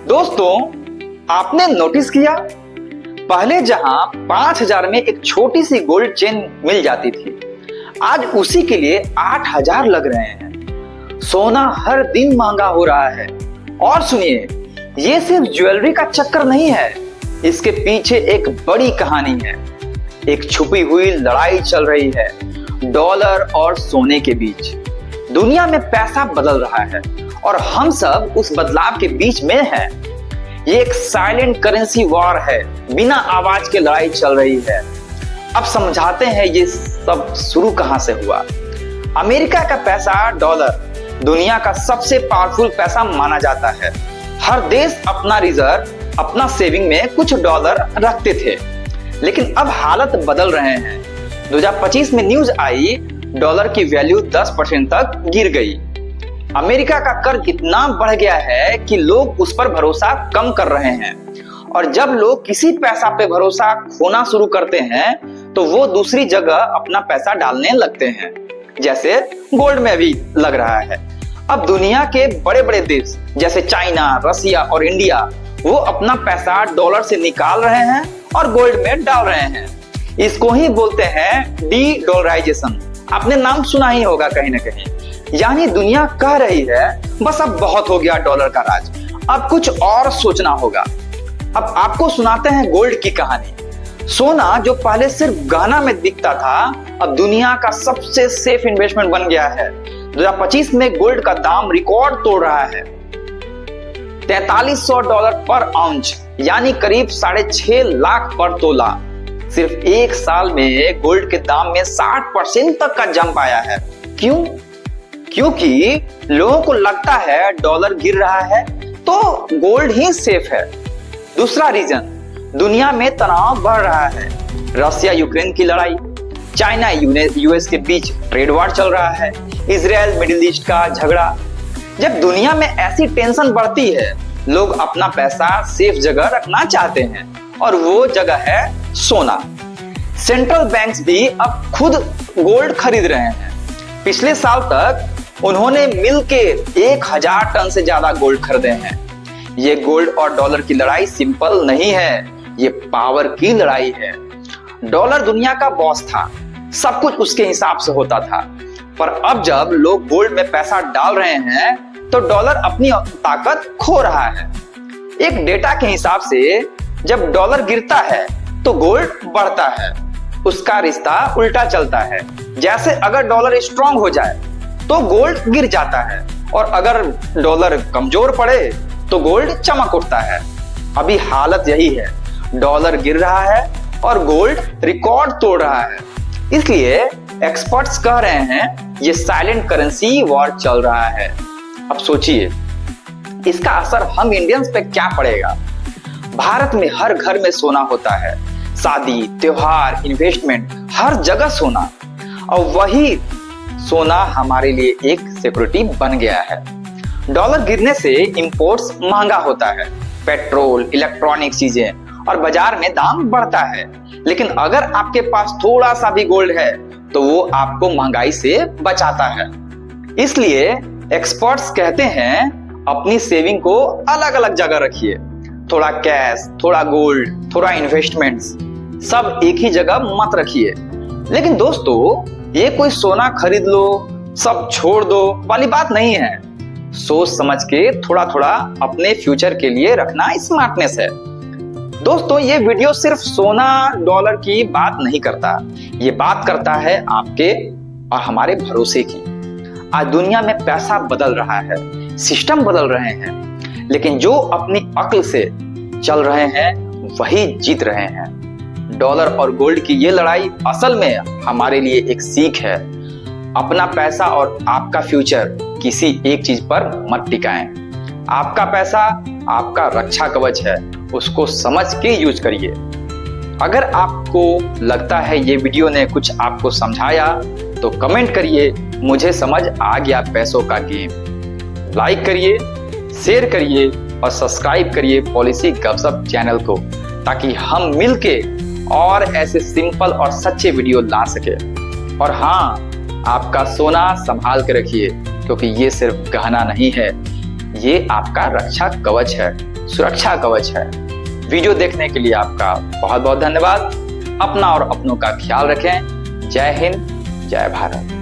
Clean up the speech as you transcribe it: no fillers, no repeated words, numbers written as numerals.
दोस्तों, आपने नोटिस किया, पहले जहां 5,000 में एक छोटी सी गोल्ड चेन मिल जाती थी, आज उसी के लिए 8,000 लग रहे हैं। सोना हर दिन महंगा हो रहा है। और सुनिए, ये सिर्फ ज्वेलरी का चक्कर नहीं है, इसके पीछे एक बड़ी कहानी है। एक छुपी हुई लड़ाई चल रही है डॉलर और सोने के बीच। दुनिया में पैसा बदल रहा है और हम सब उस बदलाव के बीच में हैं। ये एक साइलेंट करेंसी वॉर है, बिना आवाज के लड़ाई चल रही है। अब समझाते हैं ये सब शुरू कहां से हुआ। अमेरिका का पैसा डॉलर दुनिया का सबसे पावरफुल पैसा माना जाता है। हर देश अपना रिजर्व, अपना सेविंग में कुछ डॉलर रखते थे, लेकिन अब हालत बदल रहे हैं। 2025 में न्यूज आई, डॉलर की वैल्यू 10% तक गिर गई। अमेरिका का कर्ज इतना बढ़ गया है कि लोग उस पर भरोसा कम कर रहे हैं, और जब लोग किसी पैसा पे भरोसा खोना शुरू करते हैं तो वो दूसरी जगह अपना पैसा डालने लगते हैं, जैसे गोल्ड में भी लग रहा है। अब दुनिया के बड़े बड़े देश जैसे चाइना, रसिया और इंडिया, वो अपना पैसा डॉलर से निकाल रहे हैं और गोल्ड में डाल रहे हैं। इसको ही बोलते हैं डी डॉलराइजेशन। आपने नाम सुना ही होगा कहीं ना कहीं। यानी दुनिया कह रही है, बस अब बहुत हो गया डॉलर का राज, अब कुछ और सोचना होगा। अब आपको सुनाते हैं गोल्ड की कहानी। सोना जो पहले सिर्फ गहना में दिखता था, अब दुनिया का सबसे सेफ इन्वेस्टमेंट बन गया है। 2025 में गोल्ड का दाम रिकॉर्ड तोड़ रहा है, $4300 पर आउंस, यानी करीब 6.5 लाख पर तोला। सिर्फ एक साल में गोल्ड के दाम में 60% तक का जंप आया है। क्यों? क्योंकि लोगों को लगता है डॉलर गिर रहा है तो गोल्ड ही सेफ है। दूसरा रीजन, दुनिया में तनाव बढ़ रहा है। रसिया यूक्रेन की लड़ाई, चाइना यूएस के बीच ट्रेड वॉर चल रहा है, इजराइल मिडिल ईस्ट का झगड़ा। जब दुनिया में ऐसी टेंशन बढ़ती है, लोग अपना पैसा सेफ जगह रखना चाहते हैं, और वो जगह है सोना। सेंट्रल बैंक्स भी अब खुद गोल्ड खरीद रहे हैं। पिछले साल तक उन्होंने मिलके 1,000 टन से ज्यादा गोल्ड खरीदे हैं। ये गोल्ड और डॉलर की लड़ाई सिंपल नहीं है, ये पावर की लड़ाई है। डॉलर दुनिया का बॉस था, सब कुछ उसके हिसाब से होता था, पर अब जब लोग गोल्ड में पैसा डाल रहे हैं तो डॉलर अपनी ताकत खो रहा है। एक डेटा के हिसाब से जब डॉलर गिरता है तो गोल्ड बढ़ता है, उसका रिश्ता उल्टा चलता है। जैसे अगर डॉलर स्ट्रांग हो जाए तो गोल्ड गिर जाता है, और अगर डॉलर कमजोर पड़े तो गोल्ड चमक उठता है। अभी हालत यही है, डॉलर गिर रहा है और गोल्ड रिकॉर्ड तोड़ रहा है। इसलिए एक्सपर्ट्स कह रहे हैं ये साइलेंट करेंसी वॉर चल रहा है। अब सोचिए, इसका असर हम इंडियंस पे क्या पड़ेगा। भारत में हर घर में सोना होता है, शादी, त्योहार, इन्वेस्टमेंट, हर जगह सोना, और वही सोना हमारे लिए एक सिक्योरिटी बन गया है। डॉलर गिरने से इंपोर्ट्स महंगा होता है, पेट्रोल, इलेक्ट्रॉनिक चीजें, और बाजार में दाम बढ़ता है। लेकिन अगर आपके पास थोड़ा सा भी गोल्ड है तो वो आपको महंगाई से बचाता है। इसलिए एक्सपर्ट्स कहते हैं अपनी सेविंग को अलग अलग जगह रखिए। थोड़ा कैश, थोड़ा गोल्ड, थोड़ा इन्वेस्टमेंट्स, सब एक ही जगह मत रखिए। लेकिन दोस्तों, ये कोई सोना खरीद लो, सब छोड़ दो वाली बात नहीं है। सोच समझ के थोड़ा थोड़ा अपने फ्यूचर के लिए रखना स्मार्टनेस है। दोस्तों, ये वीडियो सिर्फ सोना डॉलर की बात नहीं करता, ये बात करता है आपके और हमारे भरोसे की। आज दुनिया में पैसा बदल रहा है, सिस्टम बदल रहे हैं, लेकिन जो अपनी अक्ल से चल रहे हैं वही जीत रहे हैं। डॉलर और गोल्ड की ये लड़ाई असल में हमारे लिए एक सीख है। अपना पैसा और आपका फ्यूचर किसी एक चीज पर मत टिकाएं। आपका पैसा आपका रक्षा कवच है, उसको समझ के यूज करिए। अगर आपको लगता है ये वीडियो ने कुछ आपको समझाया तो कमेंट करिए, मुझे समझ आ गया पैसों का गेम। लाइक करिए, शेयर करिए और सब्सक्राइब करिए पॉलिसी गपशप चैनल को, ताकि हम मिलके और ऐसे सिंपल और सच्चे वीडियो ला सके। और हाँ, आपका सोना संभाल के रखिए, क्योंकि ये सिर्फ गहना नहीं है, ये आपका रक्षा कवच है, सुरक्षा कवच है। वीडियो देखने के लिए आपका बहुत बहुत धन्यवाद। अपना और अपनों का ख्याल रखें। जय हिंद, जय भारत।